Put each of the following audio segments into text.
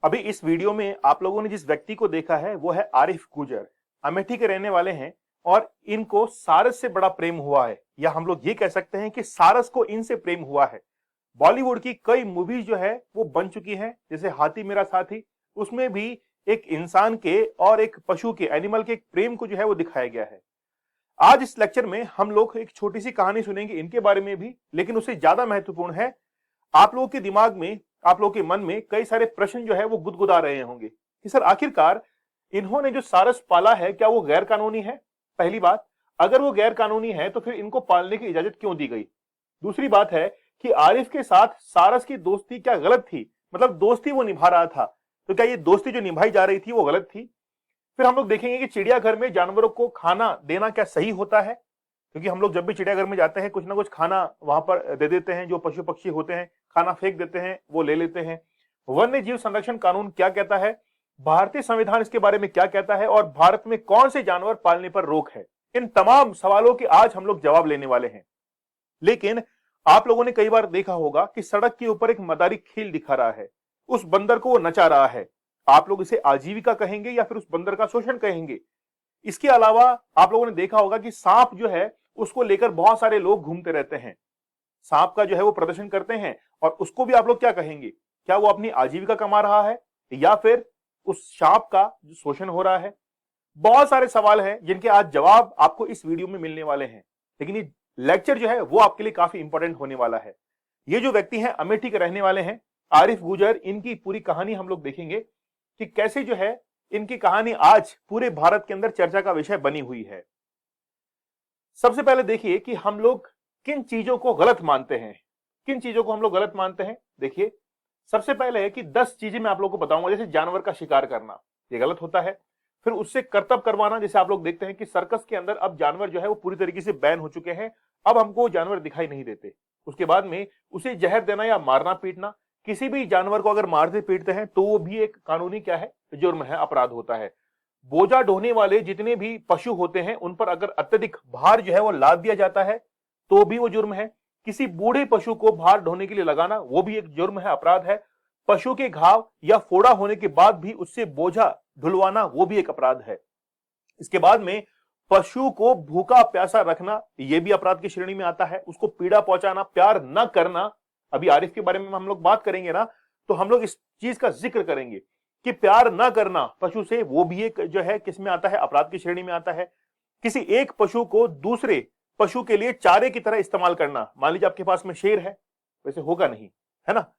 अभी इस वीडियो में आप लोगों ने जिस व्यक्ति को देखा है वो है आरिफ गुजर। अमेठी के रहने वाले हैं और इनको सारस से बड़ा प्रेम हुआ है, या हम लोग ये कह सकते हैं कि सारस को इनसे प्रेम हुआ है। बॉलीवुड की कई मूवीज जो है वो बन चुकी हैं, जैसे हाथी मेरा साथी, उसमें भी एक इंसान के और एक पशु के, एनिमल के एक प्रेम को जो है वो दिखाया गया है। आज इस लेक्चर में हम लोग एक छोटी सी कहानी सुनेंगे इनके बारे में भी, लेकिन उससे ज्यादा महत्वपूर्ण है आप लोगों के दिमाग में, आप लोगों के मन में कई सारे प्रश्न जो है वो गुदगुदा रहे होंगे कि सर आखिरकार इन्होंने जो सारस पाला है क्या वो गैर कानूनी है? पहली बात, अगर वो गैर कानूनी है तो फिर इनको पालने की इजाजत क्यों दी गई? दूसरी बात है कि आरिफ के साथ सारस की दोस्ती क्या गलत थी? मतलब दोस्ती वो निभा रहा था, तो क्या ये दोस्ती जो निभाई जा रही थी वो गलत थी? फिर हम लोग देखेंगे कि चिड़ियाघर में जानवरों को खाना देना क्या सही होता है? क्योंकि हम लोग जब भी चिड़ियाघर में जाते हैं कुछ ना कुछ खाना वहां पर दे देते हैं, जो पशु पक्षी होते हैं खाना फेंक देते हैं, वो ले लेते हैं। वन्य जीव संरक्षण कानून क्या कहता है, भारतीय संविधान इसके बारे में क्या कहता है, और भारत में कौन से जानवर पालने पर रोक है? इन तमाम सवालों के आज हम लोग जवाब लेने वाले हैं। लेकिन आप लोगों ने कई बार देखा होगा कि सड़क के ऊपर एक मदारी खील दिखा रहा है, उस बंदर को वो नचा रहा है। आप लोग इसे आजीविका कहेंगे या फिर उस बंदर का शोषण कहेंगे? इसके अलावा आप लोगों ने देखा होगा कि सांप जो है उसको लेकर बहुत सारे लोग घूमते रहते हैं, सांप का जो है वो प्रदर्शन करते हैं, और उसको भी आप लोग क्या कहेंगे? क्या वो अपनी आजीविका कमा रहा है या फिर उस सांप का जो शोषण हो रहा है? बहुत सारे सवाल हैं जिनके आज जवाब आपको इस वीडियो में मिलने वाले हैं, लेकिन ये लेक्चर जो है वो आपके लिए काफी इंपॉर्टेंट होने वाला है। ये जो व्यक्ति हैं अमेठी के रहने वाले हैं, आरिफ गुजर, इनकी पूरी कहानी हम लोग देखेंगे कि कैसे जो है इनकी कहानी आज पूरे भारत के अंदर चर्चा का विषय बनी हुई है। सबसे पहले देखिए कि हम लोग किन चीजों को गलत मानते हैं, किन चीजों को हम लोग गलत मानते हैं। देखिए, सबसे पहले है कि 10 चीजें मैं आप लोगों को बताऊंगा, जैसे जानवर का शिकार करना, ये गलत होता है। फिर उससे करतब करवाना, जैसे आप लोग देखते हैं कि सर्कस के अंदर अब जानवर जो है वो पूरी तरीके से बैन हो चुके हैं, अब हमको जानवर दिखाई नहीं देते। उसके बाद में उसे जहर देना या मारना पीटना, किसी भी जानवर को अगर मारते पीटते हैं तो वो भी एक कानूनी क्या है, जुर्म है, अपराध होता है। बोझा ढोने वाले जितने भी पशु होते हैं उन पर अगर अत्यधिक भार जो है वो लाद दिया जाता है तो भी वो जुर्म है। किसी बूढ़े पशु को भार ढोने के लिए लगाना वो भी एक जुर्म है, अपराध है। पशु के घाव या फोड़ा होने के बाद भी उससे बोझा ढुलवाना वो भी एक अपराध है। इसके बाद में पशु को भूखा प्यासा रखना ये भी अपराध की श्रेणी में आता है। उसको पीड़ा पहुंचाना, प्यार न करना, अभी आरिफ के बारे में हम लोग बात करेंगे ना, तो हम लोग इस चीज का जिक्र करेंगे कि प्यार न करना पशु से वो भी एक जो है किसमें आता है, अपराध की श्रेणी में आता है। किसी एक पशु को दूसरे पशु के लिए चारे की तरह इस्तेमाल करना, मान लीजिए आपके पास में शेर है, वैसे होगा नहीं, है ना?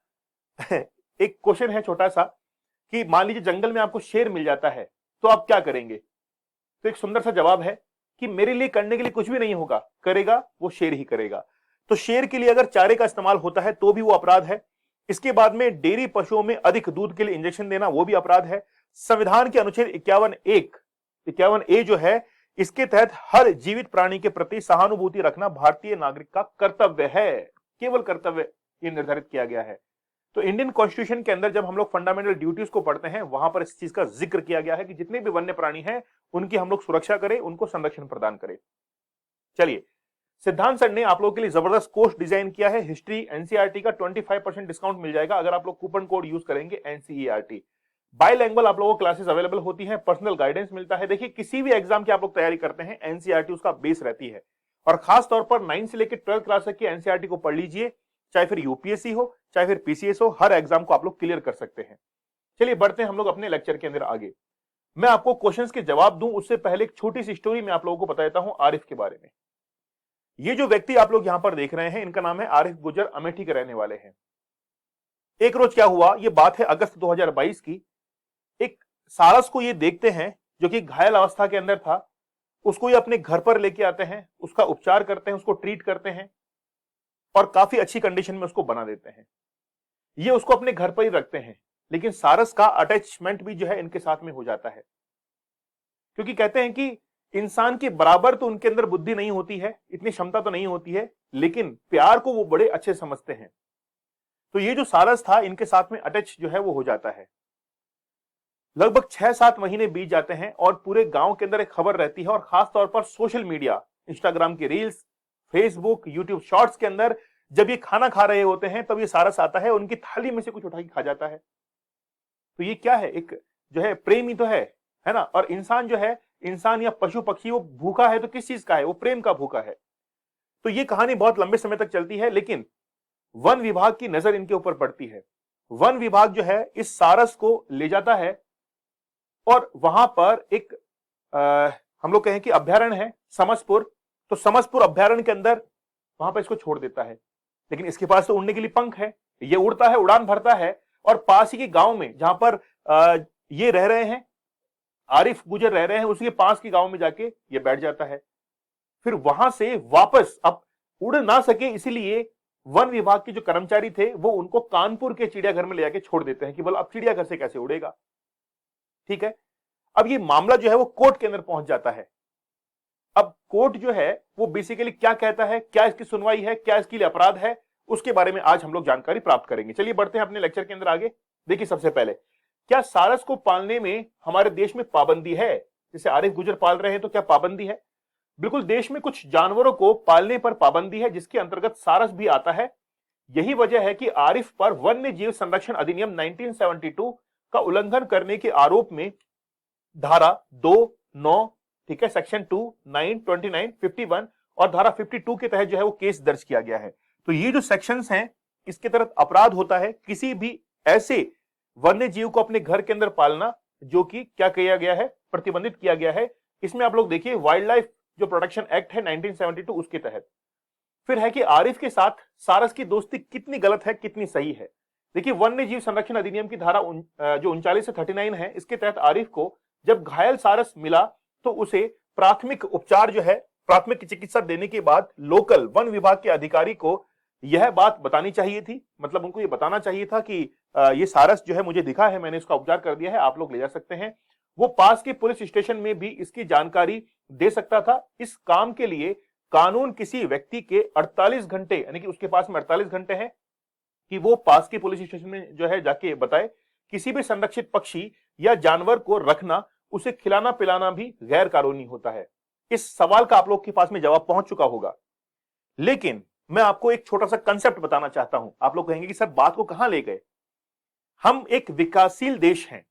एक क्वेश्चन है छोटा सा कि मान लीजिए जंगल में आपको शेर मिल जाता है तो आप क्या करेंगे? तो एक सुंदर सा जवाब है कि मेरे लिए करने के लिए कुछ भी नहीं होगा, करेगा वो शेर ही करेगा। तो शेर के लिए अगर चारे का इस्तेमाल होता है तो भी वो अपराध है। इसके बाद में डेयरी पशुओं में अधिक दूध के लिए इंजेक्शन देना वो भी अपराध है। संविधान के अनुच्छेद 51(1) जो है, इसके तहत हर जीवित प्राणी के प्रति सहानुभूति रखना भारतीय नागरिक का कर्तव्य है, केवल कर्तव्य ये निर्धारित किया गया है। तो इंडियन कॉन्स्टिट्यूशन के अंदर जब हम लोग फंडामेंटल ड्यूटीज को पढ़ते हैं वहां पर इस चीज का जिक्र किया गया है कि जितने भी वन्य प्राणी हैं उनकी हम लोग सुरक्षा करें, उनको संरक्षण प्रदान करें। चलिए, सिद्धांत सर ने आप लोगों के लिए जबरदस्त कोर्स डिजाइन किया है, हिस्ट्री एनसीईआरटी का 25% डिस्काउंट मिल जाएगा अगर आप लोग कूपन कोड यूज करेंगे एनसीईआरटी। बाइलैंग्वेज आप लोगों को क्लासेस अवेलेबल होती हैं, पर्सनल गाइडेंस मिलता है। देखिए, किसी भी एग्जाम की आप लोग तैयारी करते हैं एनसीईआरटी उसका बेस रहती है, और खास तौर पर 9 से लेकर 12 क्लास तक की एनसीईआरटी को पढ़ लीजिए, चाहे फिर यूपीएससी हो चाहे फिर पीसीएस हो, हर एग्जाम को आप लोग क्लियर कर सकते हैं। चलिए बढ़ते हैं हम लोग अपने लेक्चर के अंदर आगे। मैं आपको क्वेश्चंस के जवाब दूं उससे पहले एक छोटी सी स्टोरी मैं आप लोगों को बता देता हूं आरिफ के बारे में। ये जो व्यक्ति आप लोग यहां पर देख रहे हैं इनका नाम है आरिफ गुजर, अमेठी के रहने वाले हैं। एक रोज क्या हुआ, ये बात है अगस्त 2022 की। एक सारस को ये देखते हैं जो कि घायल अवस्था के अंदर था, उसको ये अपने घर पर लेके आते हैं, उसका उपचार करते हैं, उसको ट्रीट करते हैं और काफी अच्छी कंडीशन में उसको बना देते हैं। ये उसको अपने घर पर ही रखते हैं, लेकिन सारस का अटैचमेंट भी जो है इनके साथ में हो जाता है, क्योंकि कहते हैं कि इंसान के बराबर तो उनके अंदर बुद्धि नहीं होती है, इतनी क्षमता तो नहीं होती है, लेकिन प्यार को वो बड़े अच्छे समझते हैं। तो ये जो सारस था इनके साथ में अटैच जो है वो हो जाता है। लगभग 6-7 महीने बीत जाते हैं और पूरे गांव के अंदर एक खबर रहती है, और खास तौर पर सोशल मीडिया, इंस्टाग्राम के रील्स, फेसबुक, यूट्यूब शॉर्ट्स के अंदर जब ये खाना खा रहे होते हैं तब ये सारस आता है, उनकी थाली में से कुछ उठा के खा जाता है। तो ये क्या है, एक जो है प्रेम ही तो है ना। और इंसान जो है, इंसान या पशु पक्षी, वो भूखा है तो किस चीज का है, वो प्रेम का भूखा है। तो ये कहानी बहुत लंबे समय तक चलती है, लेकिन वन विभाग की नजर इनके ऊपर पड़ती है। वन विभाग जो है इस सारस को ले जाता है और वहां पर एक हम लोग कहें कि अभ्यारण्य है समसपुर। तो समसपुर अभ्यारण्य के अंदर वहां पर इसको छोड़ देता है। लेकिन इसके पास तो उड़ने के लिए पंख है, ये उड़ता है, उड़ान भरता है और पास ही के गांव में जहां पर ये रह रहे हैं, आरिफ गुजर रह रहे हैं, उसी के पास के गांव में जाके ये बैठ जाता है। फिर वहां से वापस अब उड़ ना सके, इसीलिए वन विभाग के जो कर्मचारी थे वो उनको कानपुर के चिड़ियाघर में ले जाके छोड़ देते हैं कि बोला अब चिड़ियाघर से कैसे उड़ेगा। ठीक है, अब ये मामला जो है वो कोर्ट के अंदर पहुंच जाता है। अब कोर्ट जो है वो बेसिकली क्या कहता है, क्या इसकी सुनवाई है, क्या इसके लिए अपराध है, उसके बारे में आज हम लोग जानकारी प्राप्त करेंगे। चलिए बढ़ते हैं अपने लेक्चर के अंदर आगे। देखिए सबसे पहले, क्या सारस को पालने में हमारे देश में पाबंदी है? जैसे आरिफ गुजर पाल रहे हैं तो क्या पाबंदी है? बिल्कुल, देश में कुछ जानवरों को पालने पर पाबंदी है, जिसके अंतर्गत सारस भी आता है। यही वजह है कि आरिफ पर वन्य जीव संरक्षण अधिनियम 1972 का उल्लंघन करने के आरोप में धारा 2, 9, ठीक है, सेक्शन 2, 9, 29, 51 और धारा 52 के तहत जो है वो केस दर्ज किया गया है। तो ये जो सेक्शंस हैं, इसके तहत अपराध होता है किसी भी ऐसे वन्य जीव को अपने घर के अंदर पालना जो कि क्या किया गया है, प्रतिबंधित किया गया है। इसमें आप लोग देखिए वाइल्ड लाइफ जो प्रोटेक्शन एक्ट है 1972 उसके तहत। फिर है कि आरिफ के साथ सारस की दोस्ती कितनी गलत है, कितनी सही है। देखिए वन्य जीव संरक्षण अधिनियम की धारा जो 39 से 39 है, इसके तहत आरिफ को जब घायल सारस मिला तो उसे प्राथमिक उपचार जो है, प्राथमिक चिकित्सा देने के बाद लोकल वन विभाग के अधिकारी को यह बात बतानी चाहिए थी। मतलब उनको ये बताना चाहिए था कि ये सारस जो है मुझे दिखा है, मैंने इसका उपचार कर दिया है, आप लोग ले जा सकते हैं। वो पास के पुलिस स्टेशन में भी इसकी जानकारी दे सकता था। इस काम के लिए कानून किसी व्यक्ति के 48 घंटे, यानी कि उसके पास में 48 घंटे हैं कि वो पास के पुलिस स्टेशन में जो है जाके बताए। किसी भी संरक्षित पक्षी या जानवर को रखना, उसे खिलाना पिलाना भी गैर कानूनी होता है। इस सवाल का आप लोग के पास में जवाब पहुंच चुका होगा। लेकिन मैं आपको एक छोटा सा कंसेप्ट बताना चाहता हूं। आप लोग कहेंगे कि सर बात को कहां ले गए। हम एक विकासशील देश हैं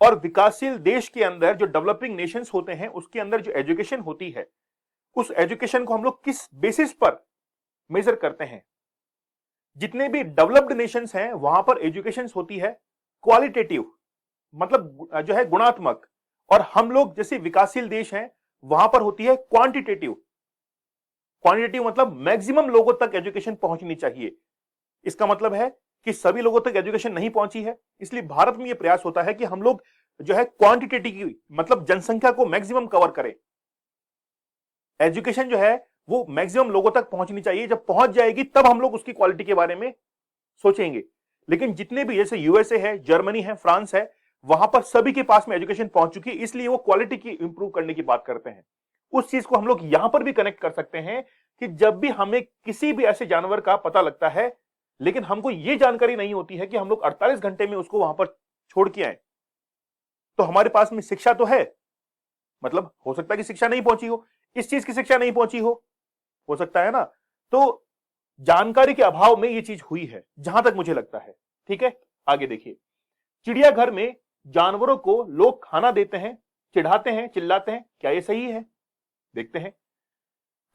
और विकासशील देश के अंदर जो डेवलपिंग नेशंस होते हैं उसके अंदर जो एजुकेशन होती है, उस एजुकेशन को हम लोग किस बेसिस पर मेजर करते हैं। जितने भी डेवलप्ड नेशंस हैं वहां पर एजुकेशन होती है क्वालिटेटिव, मतलब जो है गुणात्मक, और हम लोग जैसे विकासशील देश हैं वहां पर होती है क्वांटिटेटिव। क्वांटिटेटिव मतलब मैक्सिमम लोगों तक एजुकेशन पहुंचनी चाहिए। इसका मतलब है कि सभी लोगों तक एजुकेशन नहीं पहुंची है, इसलिए भारत में यह प्रयास होता है कि हम लोग जो है क्वांटिटेटिव मतलब जनसंख्या को मैक्सिमम कवर करें। एजुकेशन जो है वो मैक्सिमम लोगों तक पहुंचनी चाहिए, जब पहुंच जाएगी तब हम लोग उसकी क्वालिटी के बारे में सोचेंगे। लेकिन जितने भी जैसे यूएसए है, जर्मनी है, फ्रांस है, वहां पर सभी के पास में एजुकेशन पहुंच चुकी है, इसलिए वो क्वालिटी की इंप्रूव करने की बात करते हैं। उस चीज को हम लोग यहां पर भी कनेक्ट कर सकते हैं कि जब भी हमें किसी भी ऐसे जानवर का पता लगता है, लेकिन हमको यह जानकारी नहीं होती है कि हम लोग 48 घंटे में उसको वहां पर छोड़ के आए, तो हमारे पास में शिक्षा तो है, मतलब हो सकता है कि शिक्षा नहीं पहुंची हो, इस चीज की शिक्षा नहीं पहुंची हो सकता है ना। तो जानकारी के अभाव में यह चीज हुई है, जहां तक मुझे लगता है। ठीक है, आगे देखिए। चिड़ियाघर में जानवरों को लोग खाना देते हैं, चिढ़ाते हैं, चिल्लाते हैं, क्या यह सही है? देखते हैं।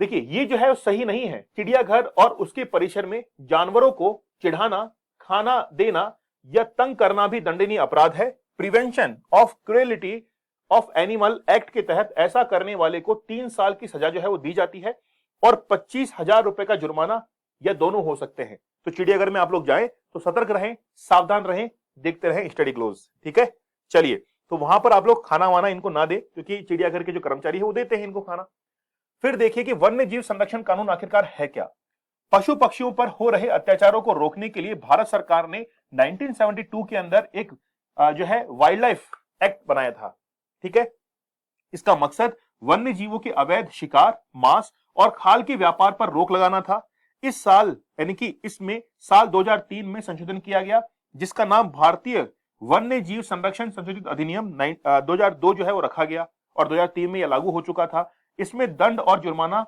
देखिए ये जो है वो सही नहीं है। चिड़ियाघर और उसके परिसर में जानवरों को चिढ़ाना, खाना देना या तंग करना भी दंडनीय अपराध है। Prevention of cruelty of animal act के तहत ऐसा करने वाले को 3 साल की सजा जो है वो दी जाती है और 25,000 रुपए का जुर्माना या दोनों हो सकते हैं। तो चिड़ियाघर में आप लोग जाएं तो सतर्क रहें, सावधान रहें, देखते रहें, स्टडी क्लोज। ठीक है, चलिए। तो वहां पर आप लोग खाना वाना इनको ना दे, क्योंकि चिड़ियाघर के जो कर्मचारी है वो देते हैं इनको खाना। फिर देखिए कि वन्य जीव संरक्षण कानून आखिरकार है क्या। पशु पक्षियों पर हो रहे अत्याचारों को रोकने के लिए भारत सरकार ने 1972 के अंदर एक जो है वाइल्ड लाइफ एक्ट बनाया था। ठीक है, इसका मकसद वन्य जीवों के अवैध शिकार, मांस और खाल के व्यापार पर रोक लगाना था। इस साल यानी कि इसमें साल 2003 में संशोधन किया गया, जिसका नाम भारतीय वन्य जीव संरक्षण संशोधित अधिनियम 2002 जो है वो रखा गया और 2003 में यह लागू हो चुका था। इसमें दंड और जुर्माना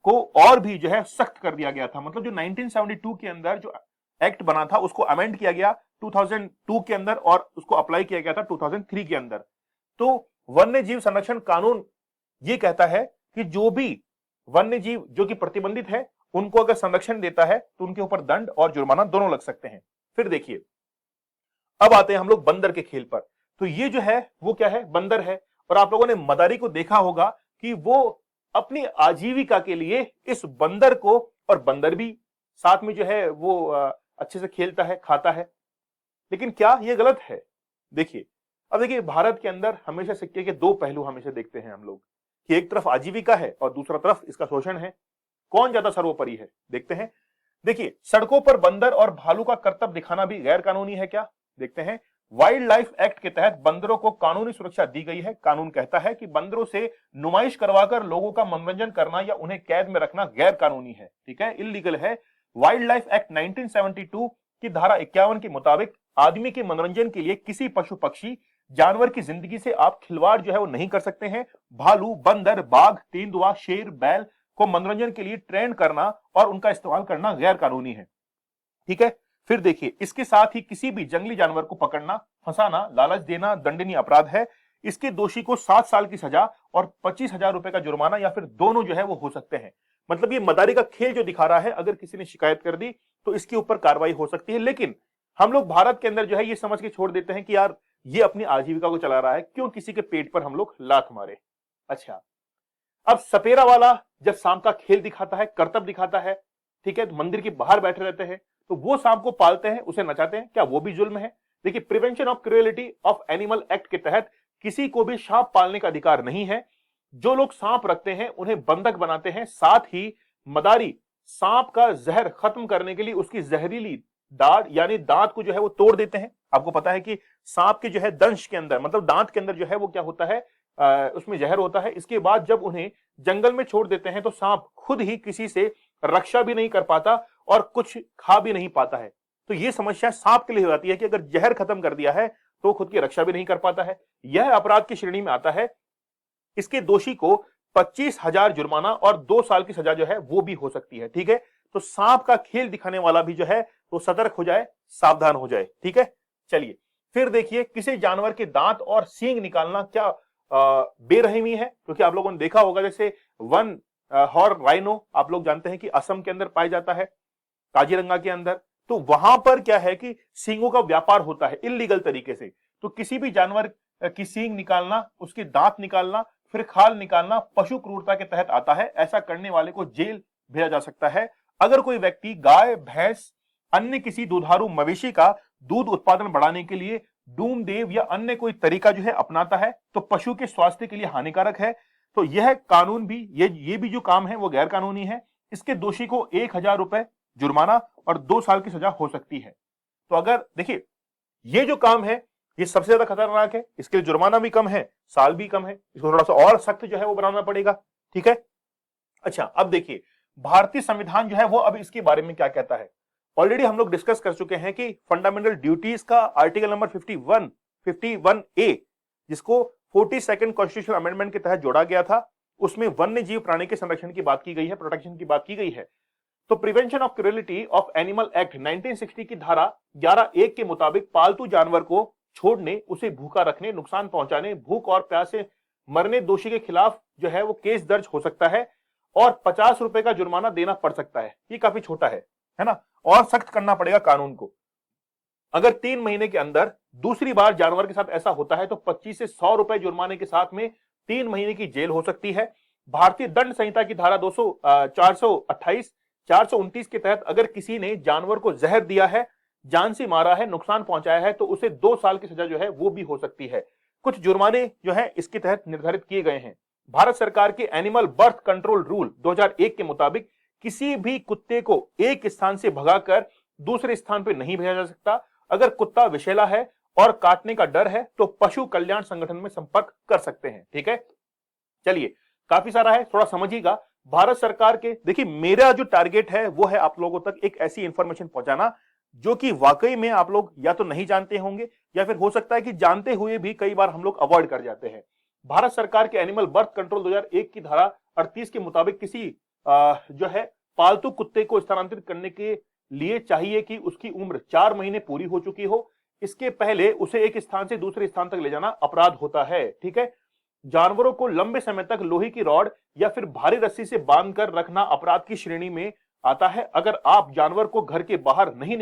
को और भी जो है सख्त कर दिया गया था। मतलब जो 1972 के अंदर जो एक्ट बना था उसको अमेंड किया गया 2002 के अंदर और उसको अप्लाई किया गया था 2003 के अंदर। तो वन्य जीव संरक्षण कानून ये कहता है कि जो भी वन्य जीव जो कि प्रतिबंधित है उनको अगर संरक्षण देता है तो उनके ऊपर दंड और जुर्माना दोनों लग सकते हैं। फिर देखिए, अब आते हैं हम लोग बंदर के खेल पर। तो ये जो है वो क्या है, बंदर है। और आप लोगों ने मदारी को देखा होगा कि वो अपनी आजीविका के लिए इस बंदर को, और बंदर भी साथ में जो है वो अच्छे से खेलता है, खाता है। लेकिन क्या ये गलत है? देखिए, अब देखिए, भारत के अंदर हमेशा सिक्के के दो पहलू हमेशा देखते हैं हम लोग कि एक तरफ आजीविका है और दूसरा तरफ इसका शोषण है। कौन ज्यादा सर्वोपरि है, देखते हैं। देखिए, सड़कों पर बंदर और भालू का करतब दिखाना भी गैर कानूनी है क्या? देखते हैं। वाइल्ड लाइफ एक्ट के तहत बंदरों को कानूनी सुरक्षा दी गई है। कानून कहता है कि बंदरों से नुमाइश करवाकर लोगों का मनोरंजन करना या उन्हें कैद में रखना गैर कानूनी है, ठीक है, इल्लीगल है। वाइल्ड लाइफ एक्ट 1972 की धारा 51 के मुताबिक आदमी के मनोरंजन के लिए किसी पशु पक्षी जानवर की जिंदगी से आप खिलवाड़ जो है वो नहीं कर सकते हैं। भालू, बंदर, बाघ, तेंदुआ, शेर, बैल को मनोरंजन के लिए ट्रेन करना और उनका इस्तेमाल करना गैर कानूनी है, ठीक है। फिर देखिए, इसके साथ ही किसी भी जंगली जानवर को पकड़ना, फंसाना, लालच देना दंडनीय अपराध है। इसके दोषी को 7 साल की सजा और 25,000 रुपए का जुर्माना या फिर दोनों जो है वो हो सकते हैं। मतलब ये मदारी का खेल जो दिखा रहा है, अगर किसी ने शिकायत कर दी तो इसके ऊपर कार्रवाई हो सकती है। लेकिन हम लोग भारत के अंदर जो है ये समझ के छोड़ देते हैं कि यार ये अपनी आजीविका को चला रहा है, क्यों किसी के पेट पर हम लोग लात मारे। अच्छा, अब सपेरा वाला जब सांप का खेल दिखाता है, करतब दिखाता है, ठीक है, तो मंदिर के बाहर बैठे रहते हैं, तो वो सांप को पालते हैं, उसे नचाते हैं, क्या वो भी जुल्म है? देखिए, prevention of cruelty of animal act के तहत किसी को भी सांप पालने का अधिकार नहीं है। जो लोग सांप रखते हैं उन्हें बंधक बनाते हैं। साथ ही मदारी सांप का जहर खत्म करने के लिए उसकी जहरीली दांत यानी दांत को जो है वो तोड़ देते हैं। आपको पता है कि सांप के जो है दंश के अंदर, मतलब दांत के अंदर जो है वो क्या होता है, उसमें जहर होता है। इसके बाद जब उन्हें जंगल में छोड़ देते हैं तो सांप खुद ही किसी से रक्षा भी नहीं कर पाता और कुछ खा भी नहीं पाता है। तो ये समस्या सांप के लिए हो जाती है कि अगर जहर खत्म कर दिया है तो खुद की रक्षा भी नहीं कर पाता है। यह अपराध की श्रेणी में आता है। इसके दोषी को 25,000 जुर्माना और 2 साल की सजा जो है वो भी हो सकती है, ठीक है। तो सांप का खेल दिखाने वाला भी जो है तो सतर्क हो जाए, सावधान हो जाए, ठीक है। चलिए, फिर देखिए, किसी जानवर के दांत और सींग निकालना क्या बेरहमी है? क्योंकि आप लोगों ने देखा होगा, जैसे वन हॉर्न राइनो आप लोग जानते हैं कि असम के अंदर पाया जाता है, काजीरंगा के अंदर। तो वहां पर क्या है कि सींगों का व्यापार होता है इल्लीगल तरीके से। तो किसी भी जानवर की सींग निकालना, उसके दांत निकालना, फिर खाल निकालना पशु क्रूरता के तहत आता है। ऐसा करने वाले को जेल भेजा जा सकता है। अगर कोई व्यक्ति गाय, भैंस, अन्य किसी दुधारू मवेशी का दूध उत्पादन बढ़ाने के लिए डूमदेव या अन्य कोई तरीका जो है अपनाता है तो पशु के स्वास्थ्य के लिए हानिकारक है। तो यह कानून भी, ये भी जो काम है वो गैर कानूनी है। इसके दोषी को 1,000 रुपए जुर्माना और 2 साल की सजा हो सकती है। तो अगर देखिए, ये जो काम है ये सबसे ज्यादा खतरनाक है, इसके लिए जुर्माना भी कम है, साल भी कम है, इसको थोड़ा सा और सख्त जो है वो बनाना पड़ेगा, ठीक है। अच्छा, अब देखिए, भारतीय संविधान जो है वो अब इसके बारे में क्या कहता है। ऑलरेडी हम लोग डिस्कस कर चुके हैं कि फंडामेंटल ड्यूटीज का आर्टिकल नंबर 51A, जिसको 42nd कॉन्स्टिट्यूशनल अमेंडमेंट के तहत जोड़ा गया था, उसमें वन्य जीव प्राणी के संरक्षण की बात की गई है, प्रोटेक्शन की बात की गई है। तो prevention of cruelty of animal act 1960 की धारा 11(1) के मुताबिक पालतू जानवर को छोड़ने, उसे भूखा रखने, नुकसान पहुंचाने, भूख और प्यास से मरने दोषी के खिलाफ जो है वो केस दर्ज हो सकता है और 50 रुपए का जुर्माना देना पड़ सकता है। ये काफी छोटा है ना, और सख्त करना पड़ेगा कानून को। अगर 3 महीने के अंदर दूसरी बार जानवर के साथ ऐसा होता है तो 25 से 100 रुपए जुर्माने के साथ में 3 महीने की जेल हो सकती है। भारतीय दंड संहिता की धारा 428, 429 के तहत अगर किसी ने जानवर को जहर दिया है, जान से मारा है, नुकसान पहुंचाया है तो उसे 2 साल की सजा जो है वो भी हो सकती है। कुछ जुर्माने जो है इसके तहत निर्धारित किए गए हैं। भारत सरकार के एनिमल बर्थ कंट्रोल रूल 2001 के मुताबिक किसी भी कुत्ते को एक स्थान से भगाकर दूसरे स्थान पर नहीं भेजा जा सकता। अगर कुत्ता विषैला है और काटने का डर है तो पशु कल्याण संगठन में संपर्क कर सकते हैं, ठीक है। चलिए, काफी सारा है, थोड़ा समझिएगा। भारत सरकार के, देखिए, मेरा जो टारगेट है वो है आप लोगों तक एक ऐसी इंफॉर्मेशन पहुंचाना जो कि वाकई में आप लोग या तो नहीं जानते होंगे या फिर हो सकता है कि जानते हुए भी कई बार हम लोग अवॉइड कर जाते हैं। भारत सरकार के एनिमल बर्थ कंट्रोल 2001 की धारा 38 के मुताबिक किसी जो है पालतू कुत्ते को स्थानांतरित करने के लिए चाहिए कि उसकी उम्र 4 महीने पूरी हो चुकी हो। इसके पहले उसे एक स्थान से दूसरे स्थान तक ले जाना अपराध होता है। ठीक है। जानवरों को लंबे समय तक लोहे की रॉड या फिर भारी रस्सी से बांधकर रखना अपराध की श्रेणी में आता है। अगर आप जानवर को घर के बाहर नहीं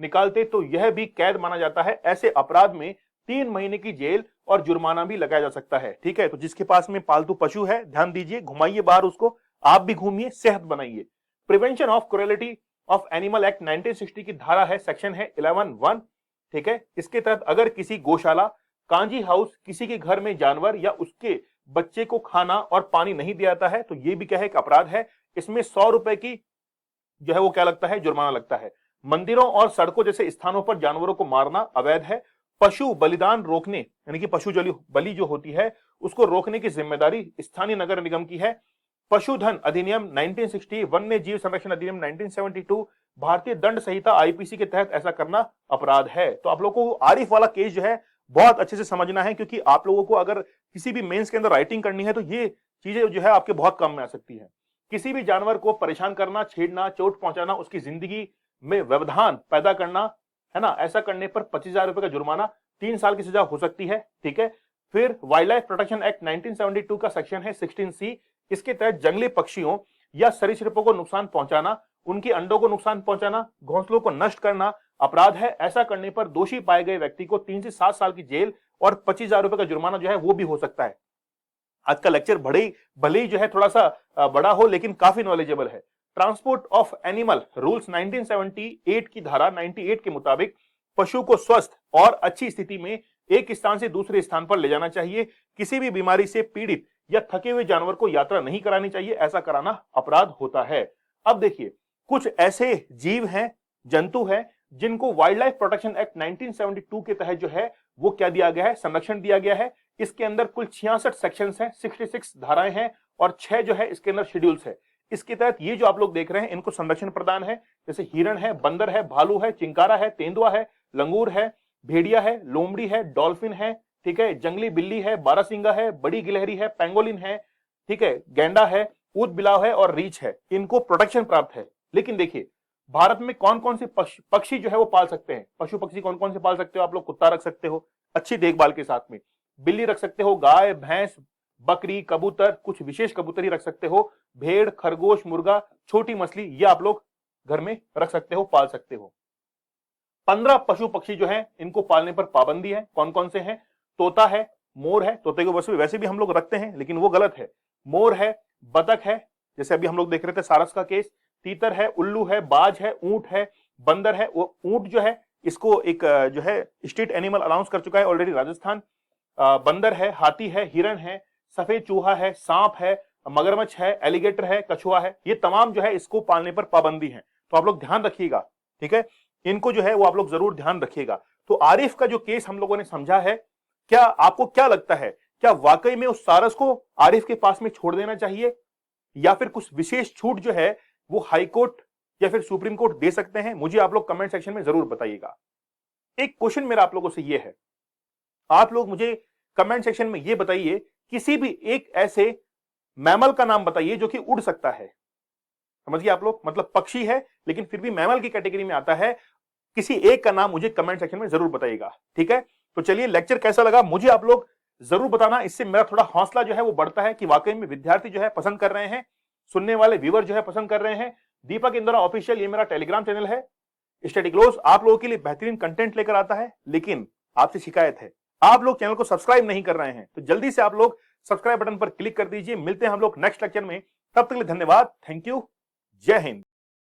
निकालते तो यह भी कैद माना जाता है। ऐसे अपराध में 3 महीने की जेल और जुर्माना भी लगाया जा सकता है। ठीक है। तो जिसके पास में पालतू पशु है, ध्यान दीजिए, घुमाइए बाहर उसको, आप भी घूमिए, सेहत बनाइए। Prevention of cruelty of animal act 1960 की धारा है, सेक्शन है 11(1). ठीक है। इसके तहत अगर किसी गौशाला, कांजी हाउस, किसी के घर में जानवर या उसके बच्चे को खाना और पानी नहीं दिया जाता है तो यह भी क्या है, एक अपराध है। इसमें 100 रुपए की जो है वो क्या लगता है, जुर्माना लगता है। मंदिरों और सड़कों जैसे स्थानों पर जानवरों को मारना अवैध है। पशु बलिदान रोकने, यानी कि पशु बलि जो होती है उसको रोकने की जिम्मेदारी स्थानीय नगर निगम की है। पशुधन अधिनियम 1960, वन्य जीव संरक्षण अधिनियम 1972, भारतीय दंड संहिता आईपीसी के तहत ऐसा करना अपराध है। तो आप लोगों को आरिफ वाला केस जो है बहुत अच्छे से समझना है, क्योंकि आप लोगों को अगर किसी भी मेंस के अंदर राइटिंग करनी है तो ये चीजें जो है आपके बहुत काम में आ सकती है। किसी भी जानवर को परेशान करना, छेड़ना, चोट पहुंचाना, उसकी जिंदगी में व्यवधान पैदा करना, है ना, ऐसा करने पर 25,000 रुपए का जुर्माना, 3 साल की सजा हो सकती है। ठीक है। फिर वाइल्ड लाइफ प्रोटेक्शन एक्ट 1972 का सेक्शन है 16C। इसके तहत जंगली पक्षियों या सरीसृपों को नुकसान पहुंचाना, उनके अंडों को नुकसान पहुंचाना, घोंसलों को नष्ट करना अपराध है। ऐसा करने पर दोषी पाए गए व्यक्ति को 3 से 7 साल की जेल और 25,000 रुपए का जुर्माना जो है वो भी हो सकता है। आज का लेक्चर भले ही जो है थोड़ा सा बड़ा हो, लेकिन काफी नॉलेजेबल है। ट्रांसपोर्ट ऑफ एनिमल रूल्स 1978 की धारा 98 के मुताबिक पशु को स्वस्थ और अच्छी स्थिति में एक स्थान से दूसरे स्थान पर ले जाना चाहिए। किसी भी बीमारी से पीड़ित या थके हुए जानवर को यात्रा नहीं करानी चाहिए, ऐसा कराना अपराध होता है। अब देखिए, कुछ ऐसे जीव हैं, जंतु हैं, जिनको वाइल्ड लाइफ प्रोटेक्शन एक्ट 1972 के तहत जो है वो क्या दिया गया है, संरक्षण दिया गया है। इसके अंदर कुल 66 सेक्शंस हैं, 66 धाराएं हैं और 6 जो है इसके अंदर शेड्यूल्स है। इसके तहत ये जो आप लोग देख रहे हैं इनको संरक्षण प्रदान है। जैसे हिरण है, बंदर है, भालू है, चिंकारा है, तेंदुआ है, लंगूर है, भेड़िया है, लोमड़ी है, डॉल्फिन है, ठीक है, जंगली बिल्ली है, बारहसिंगा है, बड़ी गिलहरी है, पेंगोलिन है, ठीक है, गैंडा है, ऊद बिलाव है और रीछ है। इनको प्रोटेक्शन प्राप्त है। लेकिन देखिए, भारत में कौन कौन से पक्षी जो है वो पाल सकते हैं, पशु पक्षी कौन कौन से पाल सकते हो आप लोग? कुत्ता रख सकते हो अच्छी देखभाल के साथ में, बिल्ली रख सकते हो, गाय, भैंस, बकरी, कबूतर, कुछ विशेष कबूतर ही रख सकते हो, भेड़, खरगोश, मुर्गा, छोटी मछली, ये आप लोग घर में रख सकते हो, पाल सकते हो। 15 पशु पक्षी जो है इनको पालने पर पाबंदी है। कौन कौन से हैं? तोता है, मोर है, तोते को वैसे भी हम लोग रखते हैं लेकिन वो गलत है। मोर है, बतख है, जैसे अभी हम लोग देख रहे थे सारस का केस, तीतर है, उल्लू है, बाज है, ऊंट है, बंदर है। वो ऊंट जो है इसको एक जो है स्टेट एनिमल अनाउंस कर चुका है ऑलरेडी राजस्थान। बंदर है, हाथी है, हिरण है, सफेद चूहा है, सांप है, मगरमच्छ है, एलिगेटर है, कछुआ है, ये तमाम जो है इसको पालने पर पाबंदी है। तो आप लोग ध्यान रखिएगा, ठीक है, इनको जो है वो आप लोग जरूर ध्यान रखिएगा। तो आरिफ का जो केस हम लोगों ने समझा है, क्या आपको क्या लगता है, क्या वाकई में उस सारस को आरिफ के पास में छोड़ देना चाहिए या फिर कुछ विशेष छूट जो है वो हाई कोर्ट या फिर सुप्रीम कोर्ट दे सकते हैं? मुझे आप लोग कमेंट सेक्शन में जरूर बताइएगा। एक क्वेश्चन मेरा आप लोगों से ये है, आप लोग मुझे कमेंट सेक्शन में ये बताइए, किसी भी एक ऐसे मैमल का नाम बताइए जो कि उड़ सकता है। समझिए आप लोग, मतलब पक्षी है लेकिन फिर भी मैमल की कैटेगरी में आता है। किसी एक का नाम मुझे कमेंट सेक्शन में जरूर बताइएगा, ठीक है। तो चलिए, लेक्चर कैसा लगा मुझे आप लोग जरूर बताना, इससे मेरा थोड़ा हौसला जो है वो बढ़ता है कि वाकई में विद्यार्थी जो है पसंद कर रहे हैं, सुनने वाले व्यूअर जो है पसंद कर रहे हैं। दीपक इंद्रा ऑफिशियल ये मेरा टेलीग्राम चैनल है। स्टडी क्लोज आप लोगों के लिए बेहतरीन कंटेंट लेकर आता है, लेकिन आपसे शिकायत है, आप लोग चैनल को सब्सक्राइब नहीं कर रहे हैं, तो जल्दी से आप लोग सब्सक्राइब बटन पर क्लिक कर दीजिए। मिलते हैं हम लोग नेक्स्ट लेक्चर में, तब तक के लिए धन्यवाद, थैंक यू, जय हिंद।